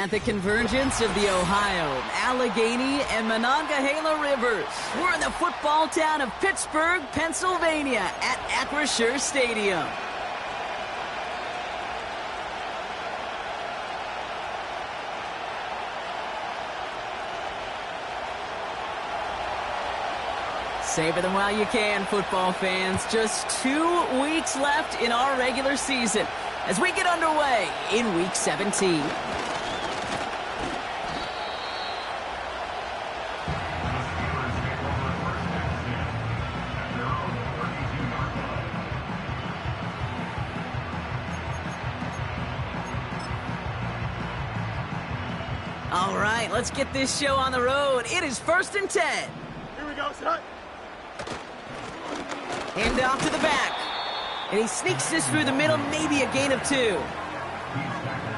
At the convergence of the Ohio, Allegheny, and Monongahela rivers, we're in the football town of Pittsburgh, Pennsylvania at Acrisure Stadium. Savor them while you can, football fans. Just 2 weeks left in our regular season as we get underway in Week 17. All right, let's get this show on the road. It is 1st and 10. Here we go, son. Hand off to the back. And he sneaks this through the middle, maybe a gain of 2.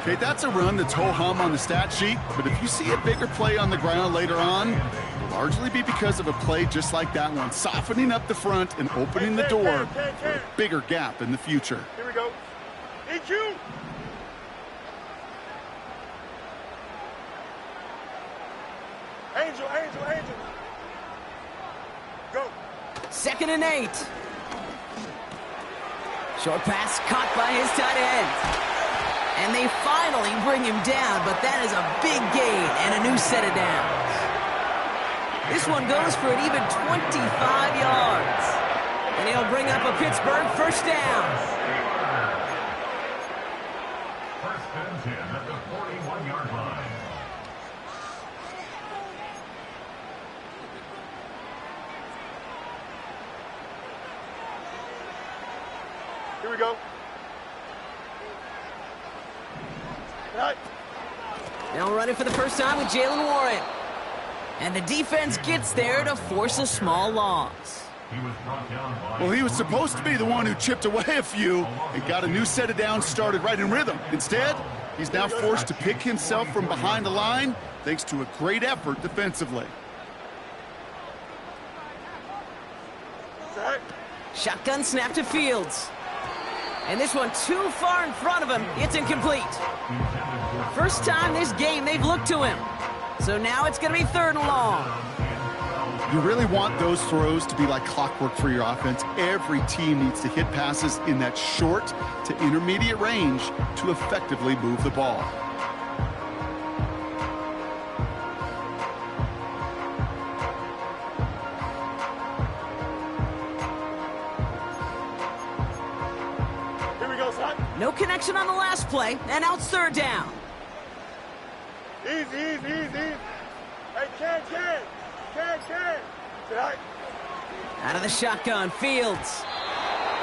Okay, that's a run that's ho-hum on the stat sheet, but if you see a bigger play on the ground later on, it'll largely be because of a play just like that one, softening up the front and opening the door for a bigger gap in the future. Here we go. EQ. Angel, angel, angel. Go. 2nd and 8. Short pass caught by his tight end. And they finally bring him down, but that is a big gain and a new set of downs. This one goes for an even 25 yards. And he'll bring up a Pittsburgh 1st down. 1st and 10 at the 41-yard line. Here we go. Right. Now running for the first time with Jalen Warren. And the defense gets there to force a small loss. Well, he was supposed to be the one who chipped away a few and got a new set of downs started right in rhythm. Instead, he's now forced to pick himself from behind the line thanks to a great effort defensively. Right. Shotgun snap to Fields. And this one too far in front of him. It's incomplete. First time this game they've looked to him. So now it's going to be 3rd and long. You really want those throws to be like clockwork for your offense. Every team needs to hit passes in that short to intermediate range to effectively move the ball. No connection on the last play, and now it's 3rd down. Easy, easy, easy. Hey, can. Tonight. Out of the shotgun, Fields.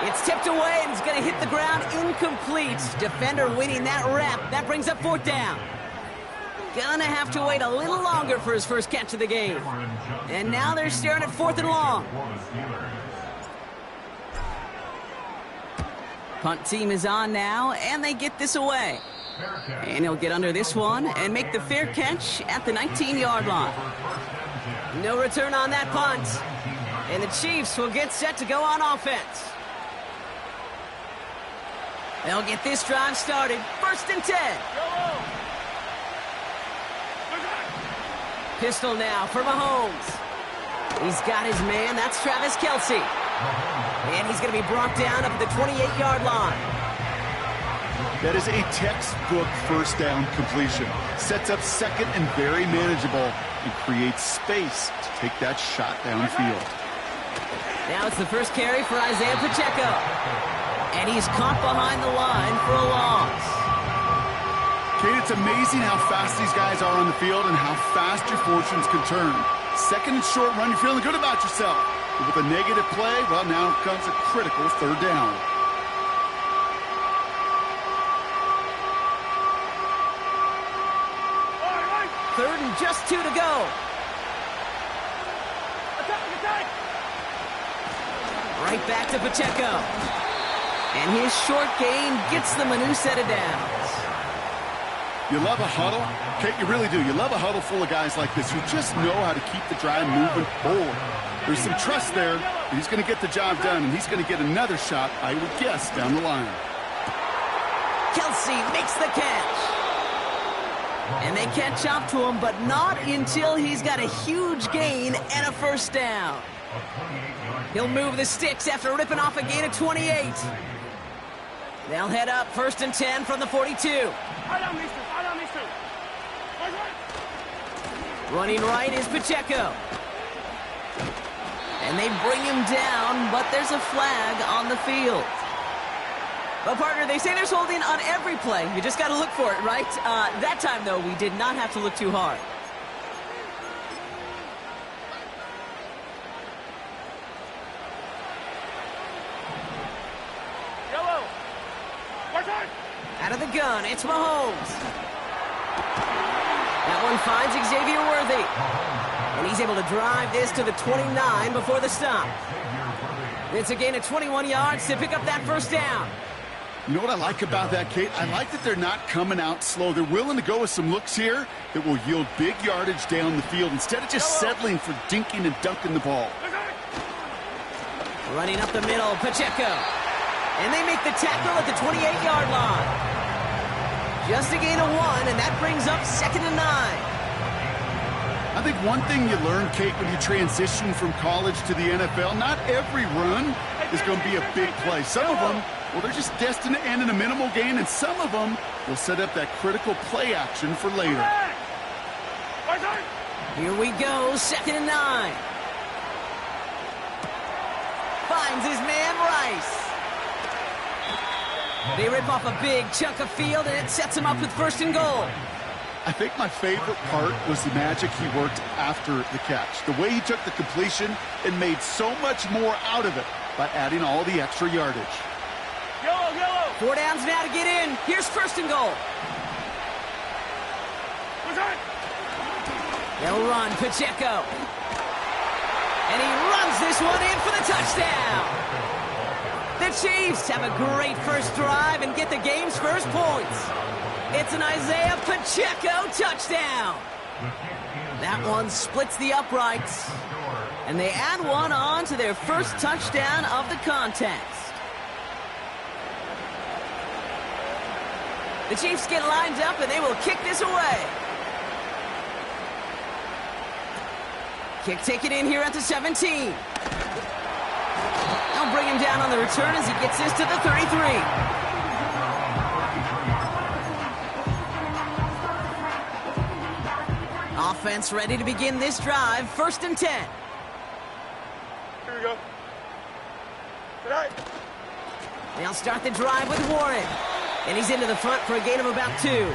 It's tipped away, and it's going to hit the ground incomplete. Defender winning that rep. That brings up 4th down. Gonna have to wait a little longer for his first catch of the game. And now they're staring at 4th and long. Punt team is on now, and they get this away. And he'll get under this one and make the fair catch at the 19-yard line. No return on that punt. And the Chiefs will get set to go on offense. They'll get this drive started. 1st and 10. Pistol now for Mahomes. He's got his man. That's Travis Kelce. And he's going to be brought down up at the 28-yard line. That is a textbook 1st down completion. Sets up 2nd and very manageable and creates space to take that shot downfield. Now it's the first carry for Isaiah Pacheco. And he's caught behind the line for a loss. Kate, it's amazing how fast these guys are on the field and how fast your fortunes can turn. 2nd and short run, you're feeling good about yourself. But with a negative play, well, now comes a critical 3rd down. Third and just 2 to go. Right back to Pacheco. And his short gain gets them a new set of downs. You love a huddle? Kate, you really do. You love a huddle full of guys like this who just know how to keep the drive moving forward. There's some trust there. He's going to get the job done, and he's going to get another shot, I would guess, down the line. Kelce makes the catch. And they catch up to him, but not until he's got a huge gain and a first down. He'll move the sticks after ripping off a gain of 28. They'll head up 1st and 10 from the 42. Running right is Pacheco. And they bring him down, but there's a flag on the field. Well, partner, they say there's holding on every play. You just got to look for it, right? That time, though, we did not have to look too hard. Yellow. Out of the gun, it's Mahomes. That one finds Xavier Worthy. And he's able to drive this to the 29 before the stop. It's a gain of 21 yards to pick up that first down. You know what I like about that, Kate? I like that they're not coming out slow. They're willing to go with some looks here that will yield big yardage down the field instead of just settling for dinking and dunking the ball. Running up the middle, Pacheco. And they make the tackle at the 28-yard line. Just a gain of 1, and that brings up 2nd and 9. I think one thing you learn, Kate, when you transition from college to the NFL, not every run is going to be a big play. Some of them, well, they're just destined to end in a minimal gain, and some of them will set up that critical play action for later. Here we go, 2nd and 9. Finds his man, Rice. They rip off a big chunk of field, and it sets him up with 1st and goal. I think my favorite part was the magic he worked after the catch. The way he took the completion and made so much more out of it by adding all the extra yardage. Yellow. 4 downs now to get in. Here's 1st and goal. They'll run Pacheco. And he runs this one in for the touchdown. The Chiefs have a great first drive and get the game's first points. It's an Isaiah Pacheco touchdown. That one splits the uprights. And they add one on to their first touchdown of the contest. The Chiefs get lined up and they will kick this away. Kick taken in here at the 17. They'll bring him down on the return as he gets this to the 33. Offense ready to begin this drive. 1st and 10. Here we go. Tonight. They'll start the drive with Warren. And he's into the front for a gain of about 2.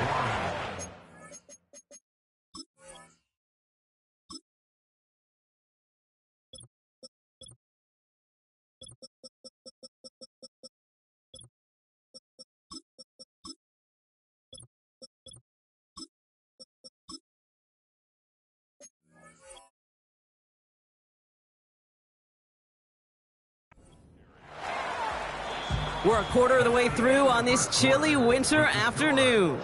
We're a quarter of the way through on this chilly winter afternoon.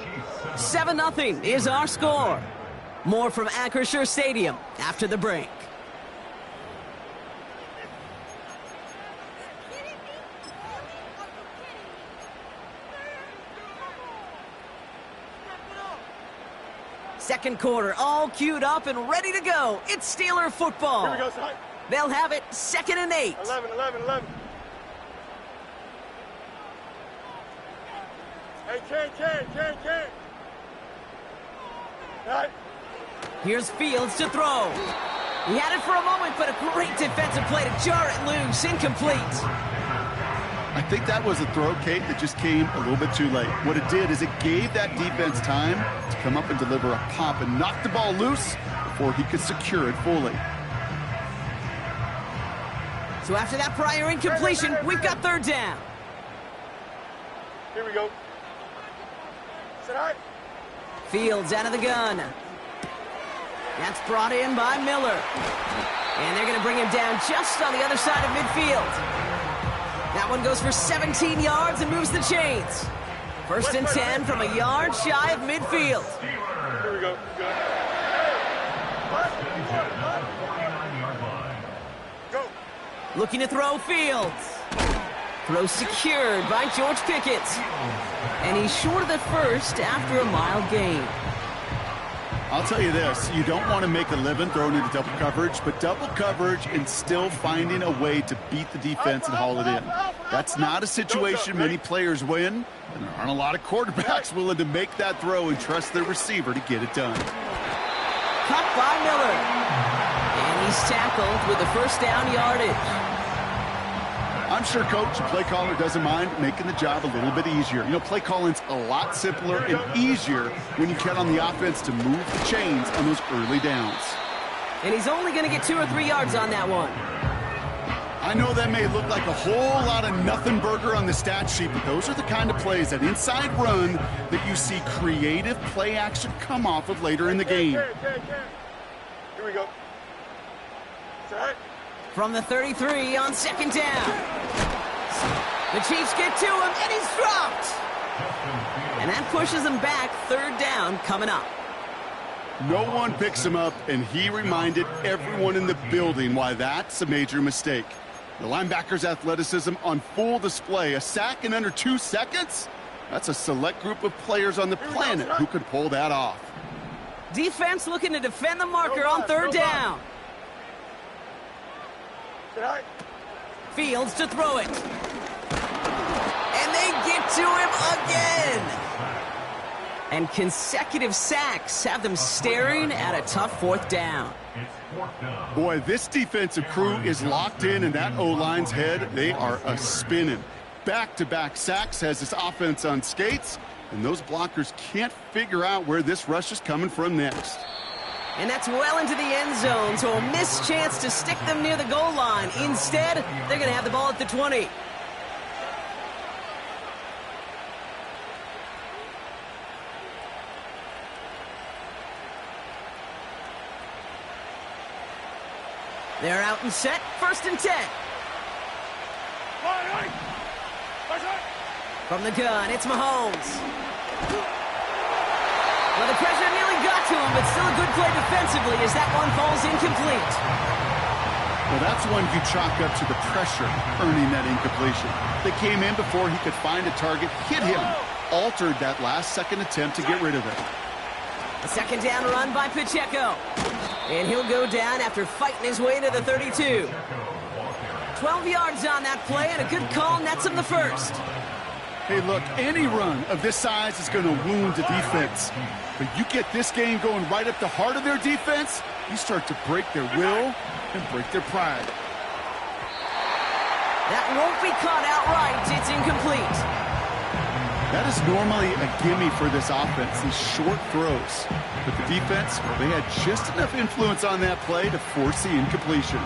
7-0 is our score. More from Acrisure Stadium after the break. Second quarter, all queued up and ready to go. It's Steeler football. Here we go, son. They'll have it 2nd and 8. 11. Hey, Ken. Right. Here's Fields to throw. He had it for a moment, but a great defensive play to jar it loose. Incomplete. I think that was a throw, Kate, that just came a little bit too late. What it did is it gave that defense time to come up and deliver a pop and knock the ball loose before he could secure it fully. So after that prior incompletion, we've got 3rd down. Here we go. Sit high. Fields out of the gun. That's brought in by Miller. And they're going to bring him down just on the other side of midfield. That one goes for 17 yards and moves the chains. 1st and 10 from a yard shy of midfield. Here we go. Go. Looking to throw Fields. Throw secured by George Pickett. And he's short of the first after a mile gain. I'll tell you this, you don't want to make a living throwing into double coverage, but double coverage and still finding a way to beat the defense and haul it in. That's not a situation many players win, and there aren't a lot of quarterbacks willing to make that throw and trust their receiver to get it done. Caught by Miller. And he's tackled with the first down yardage. I'm sure coach and play caller doesn't mind making the job a little bit easier. You know, play calling's a lot simpler and easier when you count on the offense to move the chains on those early downs. And he's only going to get 2 or 3 yards on that one. I know that may look like a whole lot of nothing burger on the stat sheet, but those are the kind of plays, that inside run, that you see creative play action come off of later in the game. Here we go. Set. From the 33 on second down. The Chiefs get to him, and he's dropped. And that pushes him back. Third down coming up. No one picks him up, and he reminded everyone in the building why that's a major mistake. The linebacker's athleticism on full display. A sack in under 2 seconds? That's a select group of players on the planet who could pull that off. Defense looking to defend the marker on third down. Fields to throw it. And they get to him again. And consecutive sacks have them staring at a tough fourth down. Boy, this defensive crew is locked in that O-line's head. They are a-spinning. Back-to-back sacks has this offense on skates, and those blockers can't figure out where this rush is coming from next. And that's well into the end zone, so a missed chance to stick them near the goal line. Instead, they're going to have the ball at the 20. They're out and set, 1st and 10. From the gun, it's Mahomes. Well, the pressure nearly got to him, but still a good play defensively as that one falls incomplete. Well, that's one you chalk up to the pressure earning that incompletion. They came in before he could find a target, hit him, altered that last-second attempt to get rid of it. A second down run by Pacheco. And he'll go down after fighting his way to the 32. 12 yards on that play, and a good call nets him the first. Hey, look, any run of this size is going to wound the defense. But you get this game going right up the heart of their defense, you start to break their will and break their pride. That won't be caught outright. It's incomplete. That is normally a gimme for this offense, these short throws. But the defense, well, they had just enough influence on that play to force the incompletion.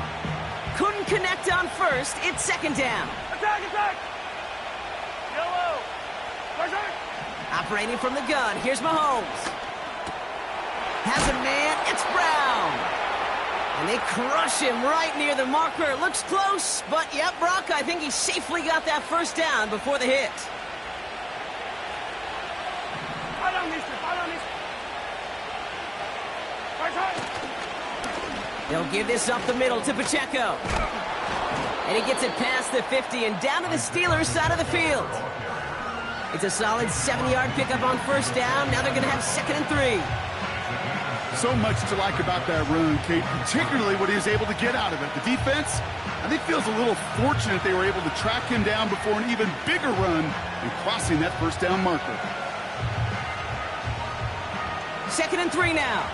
Couldn't connect on first. It's second down. Attack, attack! Yellow! Operating from the gun, here's Mahomes. Has a man, it's Brown. And they crush him right near the marker. Looks close, but yep, Brock, I think he safely got that first down before the hit. They'll give this up the middle to Pacheco. And he gets it past the 50 and down to the Steelers' side of the field. It's a solid 7-yard pickup on first down. Now they're going to have 2nd and 3. So much to like about that run, Kate, particularly what he was able to get out of it. The defense, I think, feels a little fortunate they were able to track him down before an even bigger run and crossing that first down marker. 2nd and 3 now.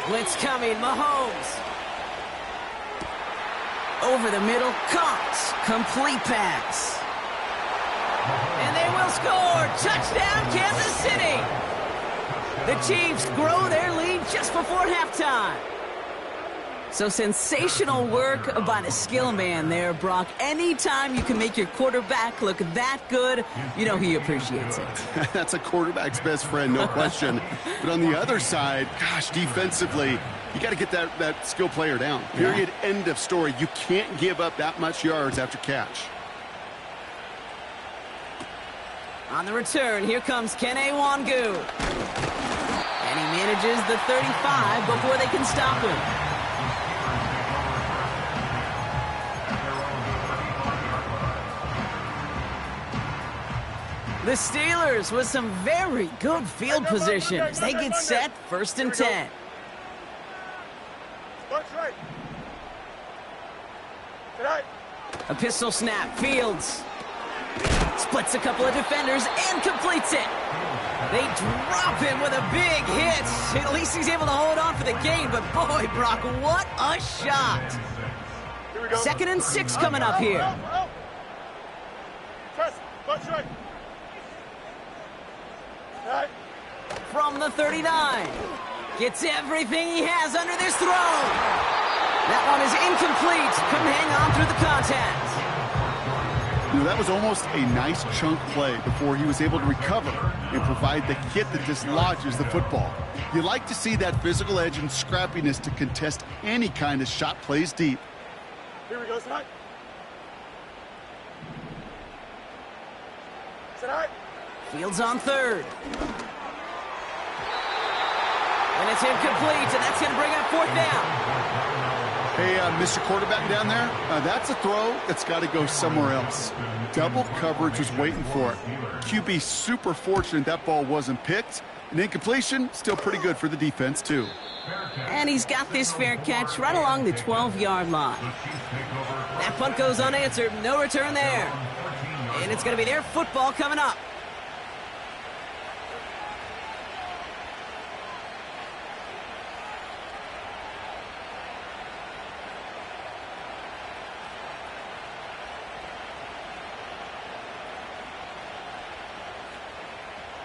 Blitz coming, Mahomes. Over the middle, caught. Complete pass. And they will score. Touchdown, Kansas City. The Chiefs grow their lead just before halftime. So sensational work by the skill man there, Brock. Anytime you can make your quarterback look that good, you know he appreciates it. That's a quarterback's best friend, no question. But on the other side, gosh, defensively, you got to get that skill player down. Period, end of story. You can't give up that much yards after catch. On the return, here comes Kene Wangu. And he manages the 35 before they can stop him. The The Steelers with some very good field position as they get set 1st and 10. Watch right. Tonight. A pistol snap. Fields splits a couple of defenders and completes it. They drop him with a big hit. At least he's able to hold on for the gain, but boy, Brock, what a shot. Here we go. 2nd and 6 coming up here. Press. Watch right. Tonight. From the 39. Gets everything he has under this throw. That one is incomplete. Couldn't hang on through the contact. You know, that was almost a nice chunk play before he was able to recover and provide the hit that dislodges the football. You like to see that physical edge and scrappiness to contest any kind of shot plays deep. Here we go, tonight. Tonight. Fields on 3rd. And it's incomplete, and that's going to bring up 4th down. Hey, Mr. Quarterback down there, that's a throw that's got to go somewhere else. Double coverage was waiting for it. QB super fortunate that ball wasn't picked. And incompletion, still pretty good for the defense, too. And he's got this fair catch right along the 12-yard line. That punt goes unanswered. No return there. And it's going to be their football coming up.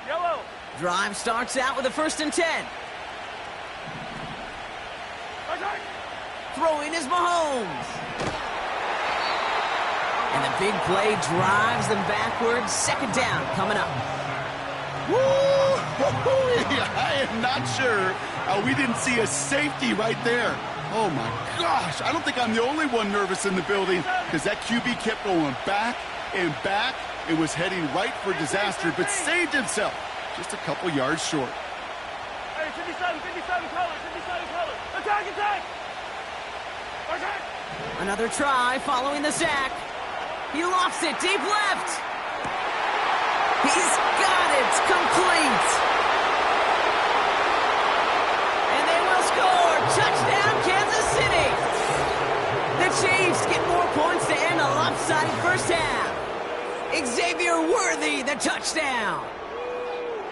Yellow. Drive starts out with a 1st and 10. Okay. Throwing is Mahomes. And the big play drives them backwards. 2nd down coming up. Woo! I am not sure we didn't see a safety right there. Oh, my gosh. I don't think I'm the only one nervous in the building because that QB kept going back and back. It was heading right for disaster, but saved himself just a couple yards short. Hey, 57 color, 57 color. Attack, attack! Attack! Another try following the sack. He lofts it deep left. He's got it. Complete. And they will score. Touchdown, Kansas City. The Chiefs get more points to end a lopsided first half. Xavier Worthy, the touchdown.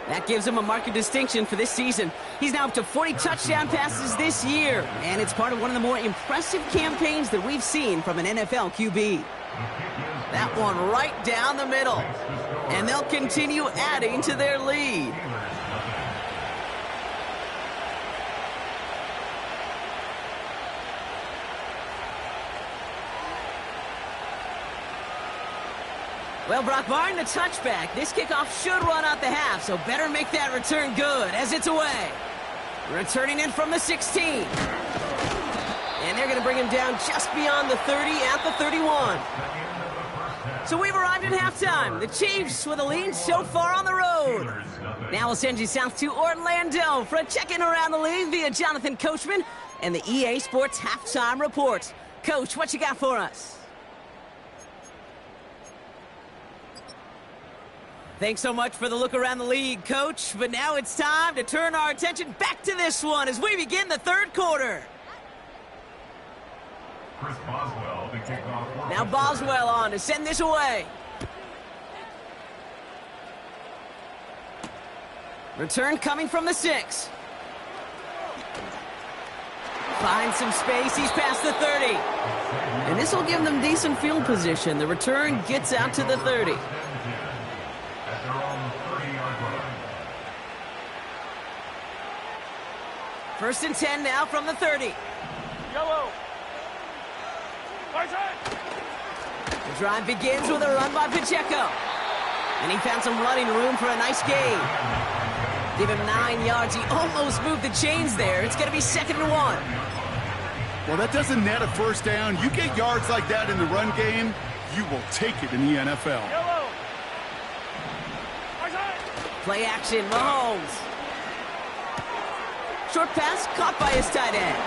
That gives him a marked distinction for this season. He's now up to 40 touchdown passes this year, and it's part of one of the more impressive campaigns that we've seen from an NFL QB. That one right down the middle, and they'll continue adding to their lead. Well, Brock, barring the touchback, this kickoff should run out the half, so better make that return good as it's away. Returning in from the 16. And they're going to bring him down just beyond the 30 at the 31. So we've arrived at halftime. The Chiefs with a lead so far on the road. Now we'll send you south to Orlando for a check-in around the league via Jonathan Coachman and the EA Sports Halftime Report. Coach, what you got for us? Thanks so much for the look around the league, Coach. But now it's time to turn our attention back to this one as we begin the 3rd quarter. Chris Boswell to kick off. Now Boswell on to send this away. Return coming from the 6. Finds some space. He's past the 30. And this will give them decent field position. The return gets out to the 30. At their own 30-yard line. 1st and 10 now from the 30. Yellow. The drive begins with a run by Pacheco. And he found some running room for a nice gain. Give him 9 yards. He almost moved the chains there. It's going to be 2nd and 1. Well, that doesn't net a first down. You get yards like that in the run game, you will take it in the NFL. Yellow. Play action, Mahomes. Short pass caught by his tight end.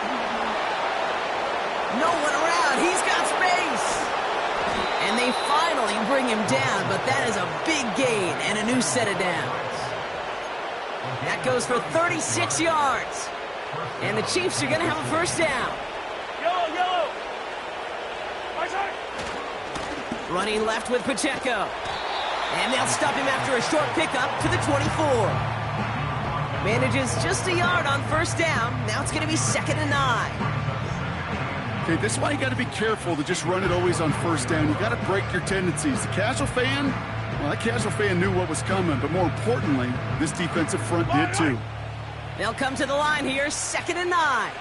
No one around. He's got space. And they finally bring him down, but that is a big gain and a new set of downs. That goes for 36 yards. And the Chiefs are going to have a first down. Yellow, yellow. Right side. Running left with Pacheco. And they'll stop him after a short pickup to the 24. Manages just a yard on first down. Now it's going to be 2nd and 9. Okay, this is why you got to be careful to just run it always on first down. You got to break your tendencies. The casual fan, well, that casual fan knew what was coming, but more importantly, this defensive front did too. They'll come to the line here, 2nd and 9.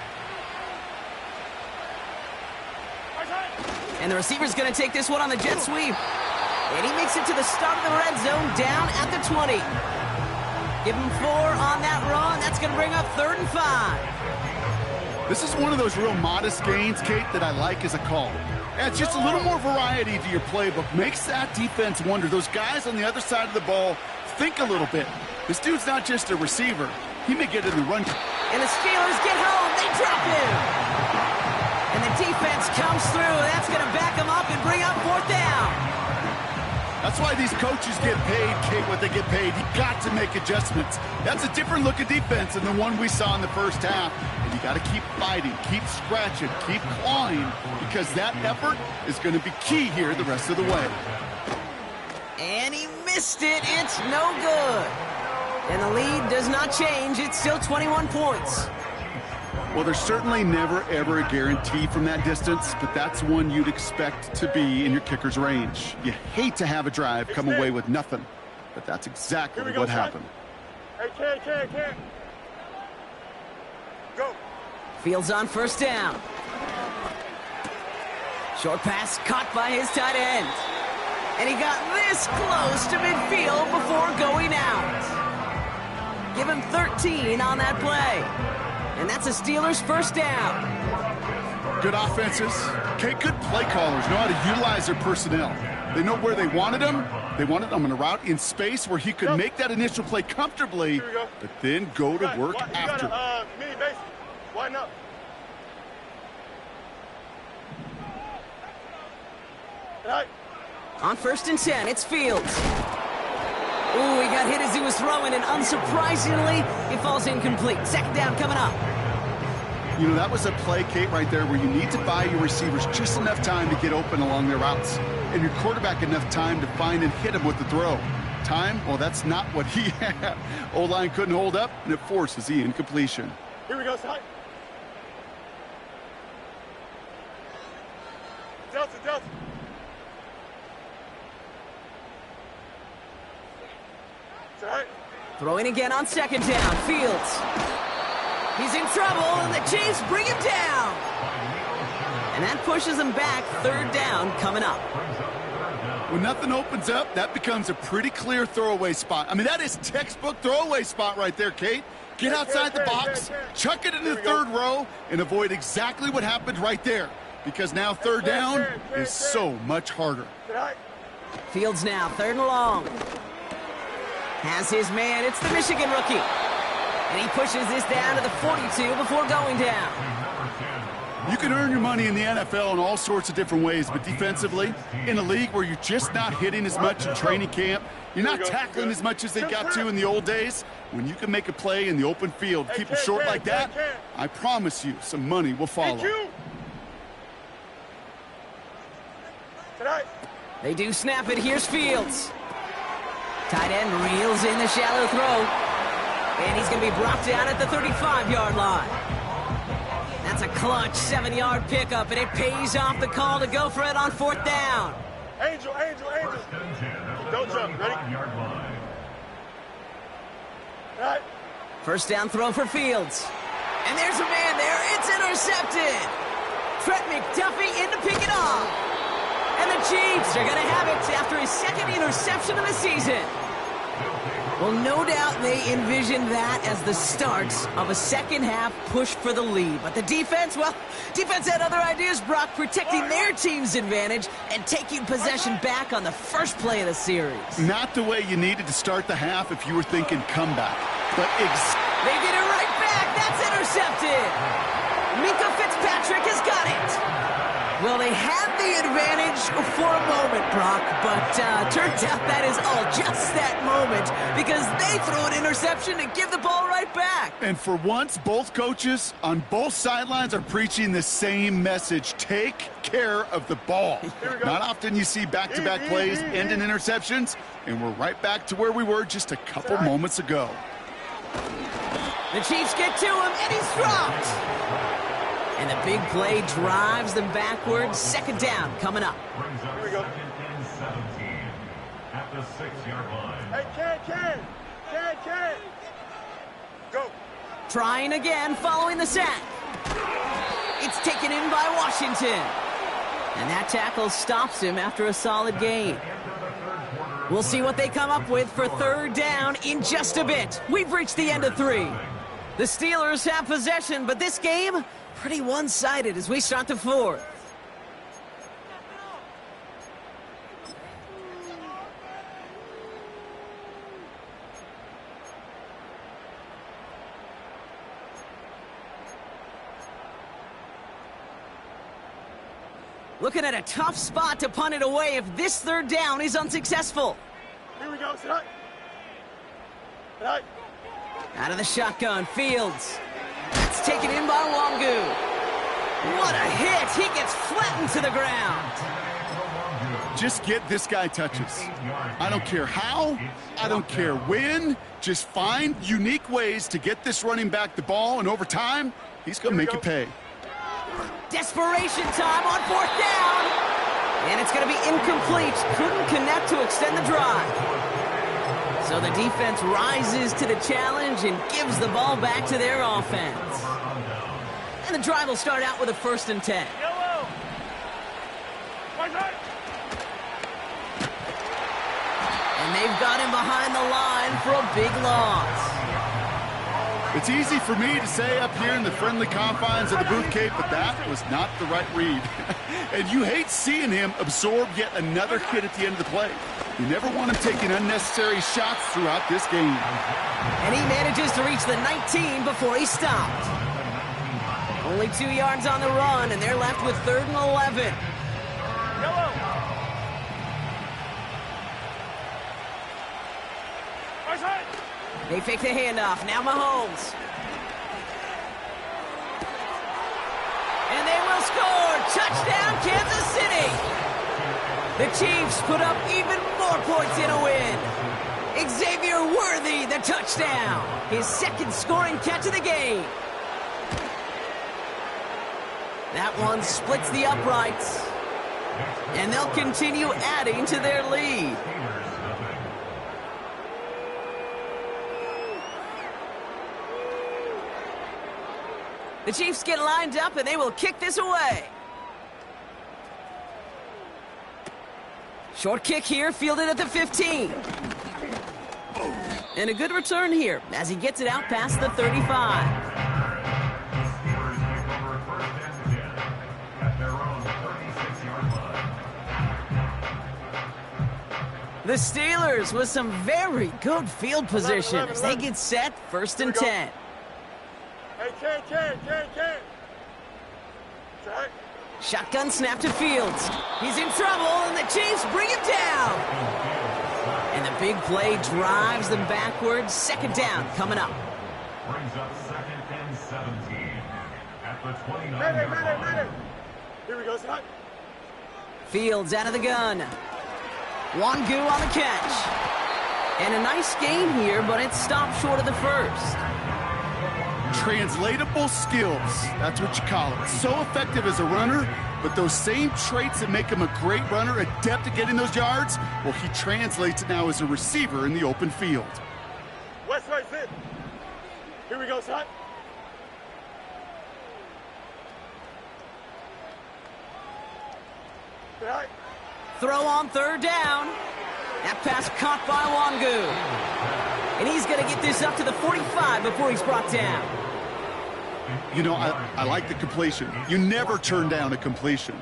And the receiver's going to take this one on the jet sweep. And he makes it to the start of the red zone, down at the 20. Give him 4 on that run. That's going to bring up 3rd and 5. This is one of those real modest gains, Kate, that I like as a call. Yeah, it's just a little more variety to your playbook. Makes that defense wonder. Those guys on the other side of the ball think a little bit. This dude's not just a receiver. He may get in the run. And the Steelers get home. They drop him. And the defense comes through. That's going to back him up and bring up 4th down. That's why these coaches get paid, Kate, what they get paid. You got to make adjustments. That's a different look at defense than the one we saw in the first half. And you got to keep fighting, keep scratching, keep clawing, because that effort is going to be key here the rest of the way. And he missed it. It's no good. And the lead does not change. It's still 21 points. Well, there's certainly never, ever a guarantee from that distance, but that's one you'd expect to be in your kicker's range. You hate to have a drive come away with nothing, but that's exactly what happened. Hey, can. Go. Fields on first down. Short pass caught by his tight end. And he got this close to midfield before going out. Give him 13 on that play. And that's a Steelers first down. Good offenses. Okay, good play callers know how to utilize their personnel. They know where they wanted them. They wanted them on a route in space where he could make that initial play comfortably, but then go to work after. You got a mini base. Widen up. Right. On 1st and 10, it's Fields. Ooh, he got hit as he was throwing, and unsurprisingly, it falls incomplete. 2nd down coming up. You know, that was a play, Kate, right there where you need to buy your receivers just enough time to get open along their routes, and your quarterback enough time to find and hit him with the throw. Time, well, that's not what he had. O-line couldn't hold up, and it forces the incompletion. Here we go, side. Delta. Throwing again on 2nd down. Fields. He's in trouble, and the Chiefs bring him down. And that pushes him back. 3rd down coming up. When nothing opens up, that becomes a pretty clear throwaway spot. I mean, that is textbook throwaway spot right there, Kate. Get outside the box, chuck it into the 3rd row, and avoid exactly what happened right there. Because now 3rd down is so much harder. Fields now, 3rd and long. Has his man. It's the Michigan rookie. And he pushes this down to the 42 before going down. You can earn your money in the NFL in all sorts of different ways, but defensively, in a league where you're just not hitting as much in training camp, you're not tackling as much as they got to in the old days, when you can make a play in the open field, keep it short like that, I promise you some money will follow. They do snap it. Here's Fields. Tight end reels in the shallow throw. And he's going to be brought down at the 35-yard line. That's a clutch 7-yard pickup, and it pays off the call to go for it on 4th down. Angel. Don't jump. Ready? Right. First down throw for Fields. And there's a man there. It's intercepted. Trent McDuffie in to pick it off. And the Chiefs are going to have it after his 2nd interception of the season. Well, no doubt they envisioned that as the start of a second-half push for the lead. But the defense, well, defense had other ideas, Brock, protecting their team's advantage and taking possession back on the first play of the series. Not the way you needed to start the half if you were thinking comeback. But they get it right back. That's intercepted. Minka Fitzpatrick has got it. Well, they had the advantage for a moment, Brock, but turns out that is all just that moment because they throw an interception to give the ball right back. And for once, both coaches on both sidelines are preaching the same message. Take care of the ball. Not often you see back-to-back plays end in interceptions, and we're right back to where we were just a couple moments ago. The Chiefs get to him, and he's dropped. And the big play drives them backwards. Second down coming up. Here we go. At the 6-yard line. Hey, Ken. Go. Trying again following the sack. It's taken in by Washington. And that tackle stops him after a solid gain. We'll see what they come up with for third down in just a bit. We've reached the end of 3. The Steelers have possession, but this game, pretty one-sided as we start the 4th. Looking at a tough spot to punt it away if this third down is unsuccessful. Here we go. Sit up. Out of the shotgun, Fields. It's taken in by Wangu. What a hit! He gets flattened to the ground. Just get this guy touches. I don't care how, I don't care when. Just find unique ways to get this running back the ball, and over time, he's going to make it pay. Desperation time on 4th down. And it's going to be incomplete. Couldn't connect to extend the drive. So the defense rises to the challenge and gives the ball back to their offense. And the drive will start out with a 1st and 10. Yellow. And they've got him behind the line for a big loss. It's easy for me to say up here in the friendly confines of the booth, Cape, but that was not the right read. And you hate seeing him absorb yet another hit at the end of the play. You never want him taking unnecessary shots throughout this game. And he manages to reach the 19 before he stopped. Only 2 yards on the run, and they're left with 3rd and 11. Yellow. They fake the handoff. Now Mahomes. And they will score. Touchdown, Kansas City. The Chiefs put up even more points in a win. Xavier Worthy, the touchdown. His 2nd scoring catch of the game. That one splits the uprights. And they'll continue adding to their lead. The Chiefs get lined up, and they will kick this away. Short kick here, fielded at the 15. And a good return here as he gets it out past the 35. The Steelers with some very good field position as they get set, 1st and 10. Hey, Ken. Check. Shotgun snap to Fields. He's in trouble, and the Chiefs bring him down. And the big play drives them backwards. 2nd down coming up. Brings up 2nd and 17 at the 29-yard line. Here we go. Sit up. Fields out of the gun. Wangu on the catch. And a nice gain here, but it stopped short of the 1st. Translatable skills, that's what you call it. So effective as a runner, but those same traits that make him a great runner, adept at getting those yards, well, he translates it now as a receiver in the open field. West right, sit. Here we go, son. Right. Throw on 3rd down. That pass caught by Wangu. And he's going to get this up to the 45 before he's brought down. You know, I like the completion. You never turn down a completion.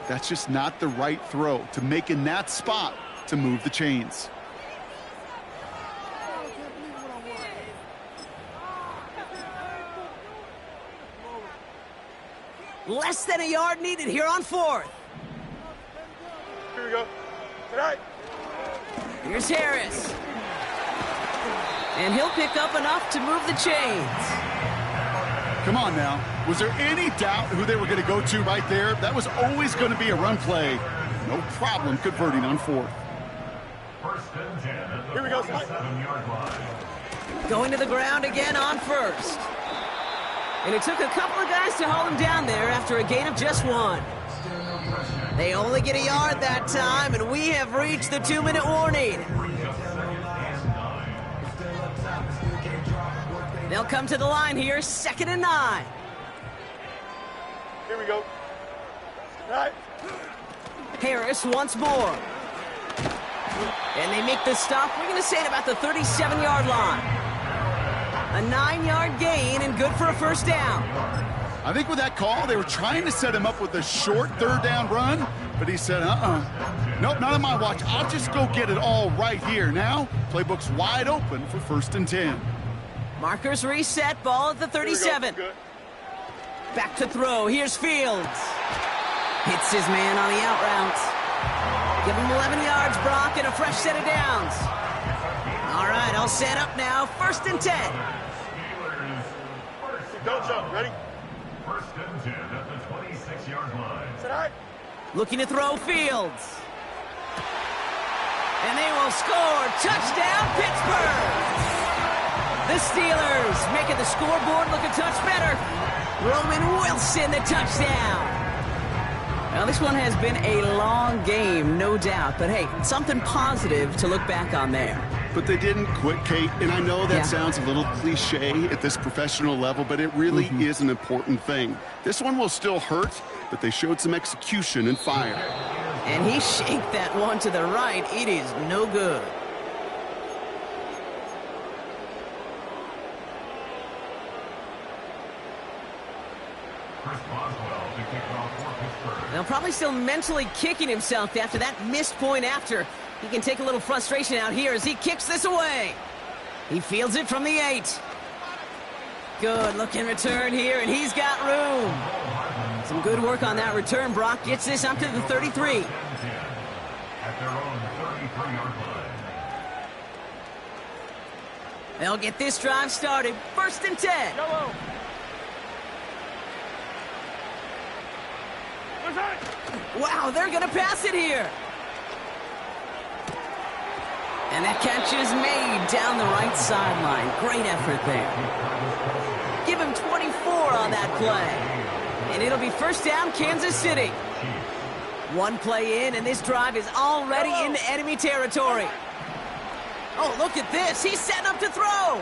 That's just not the right throw to make in that spot to move the chains. Less than a yard needed here on 4th. Here we go. Tonight. Here's Harris. And he'll pick up enough to move the chains. Come on now. Was there any doubt who they were going to go to right there? That was always going to be a run play. No problem converting on fourth. First and 10 at the Here we go. 47-yard line. Going to the ground again on first. And it took a couple of guys to hold him down there after a gain of just one. They only get a yard that time, and we have reached the 2-minute warning. They'll come to the line here, 2nd and 9. Here we go. Tonight. Harris once more. And they make the stop, we're going to say at about the 37-yard line. A 9-yard gain and good for a first down. I think with that call, they were trying to set him up with a short third down run, but he said, nope, not on my watch. I'll just go get it all right here. Now, playbook's wide open for 1st and 10. Markers reset, ball at the 37. Back to throw, here's Fields. Hits his man on the out route. Give him 11 yards, Brock, and a fresh set of downs. All right, all set up now, 1st and 10. Don't jump, ready? First and 10 at the 26-yard line. Tonight. Looking to throw, Fields. And they will score. Touchdown, Pittsburgh! The Steelers making the scoreboard look a touch better. Roman Wilson, the touchdown. Now, this one has been a long game, no doubt. But, hey, something positive to look back on there. But they didn't quit, Kate, and I know that sounds a little cliche at this professional level, but it really is an important thing. This one will still hurt, but they showed some execution and fire. And he shaked that one to the right. It is no good. Now, probably still mentally kicking himself after that missed point after. He can take a little frustration out here as he kicks this away. He fields it from the 8. Good looking return here, and he's got room. Some good work on that return. Brock gets this up to the 33. At their own 33-yard line. They'll get this drive started. 1st and 10. Yellow. Wow, they're going to pass it here. And that catch is made down the right sideline. Great effort there. Give him 24 on that play. And it'll be first down, Kansas City. One play in, and this drive is already into enemy territory. Oh, look at this. He's setting up to throw.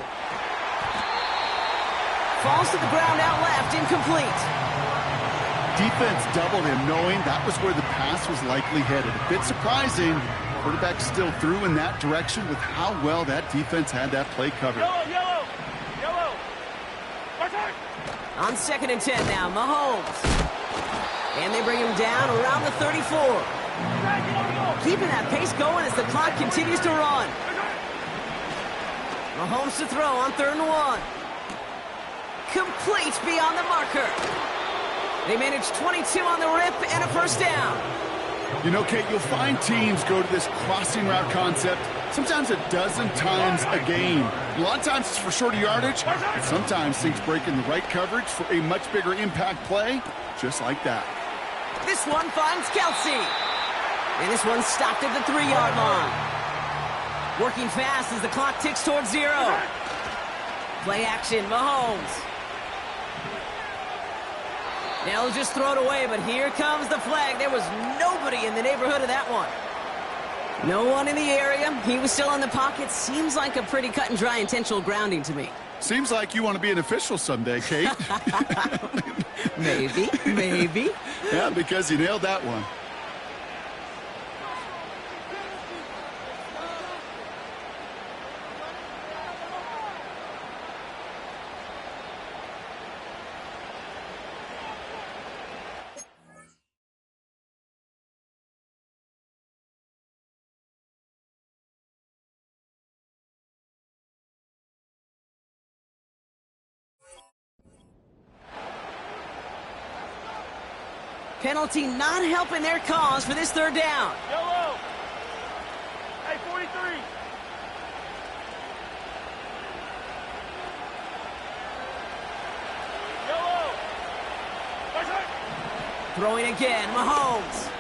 Falls to the ground out left, incomplete. Defense doubled him, knowing that was where the pass was likely headed. A bit surprising. Quarterback still threw in that direction with how well that defense had that play covered. Yellow. On 2nd and 10 now, Mahomes. And they bring him down around the 34. Keeping that pace going as the clock continues to run. Mahomes to throw on 3rd and 1. Complete beyond the marker. They managed 22 on the rip and a first down. You know, Kate, you'll find teams go to this crossing route concept sometimes a dozen times a game. A lot of times it's for shorter yardage, but sometimes things break in the right coverage for a much bigger impact play, just like that. This one finds Kelsey. And this one's stopped at the 3-yard line. Working fast as the clock ticks towards 0. Play action, Mahomes. Now he'll just throw it away, but here comes the flag. There was nobody in the neighborhood of that one. No one in the area. He was still in the pocket. Seems like a pretty cut and dry intentional grounding to me. Seems like you want to be an official someday, Kate. Maybe. Yeah, because you nailed that one. Penalty not helping their cause for this third down. Yellow. Hey, 43. Yellow. Throwing again, Mahomes.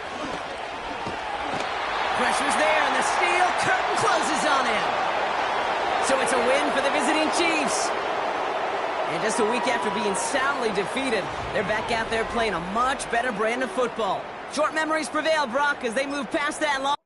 Pressure's there, and the steel curtain closes on him. So it's a win for the visiting Chiefs. And just a week after being soundly defeated, they're back out there playing a much better brand of football. Short memories prevail, Brock, as they move past that long.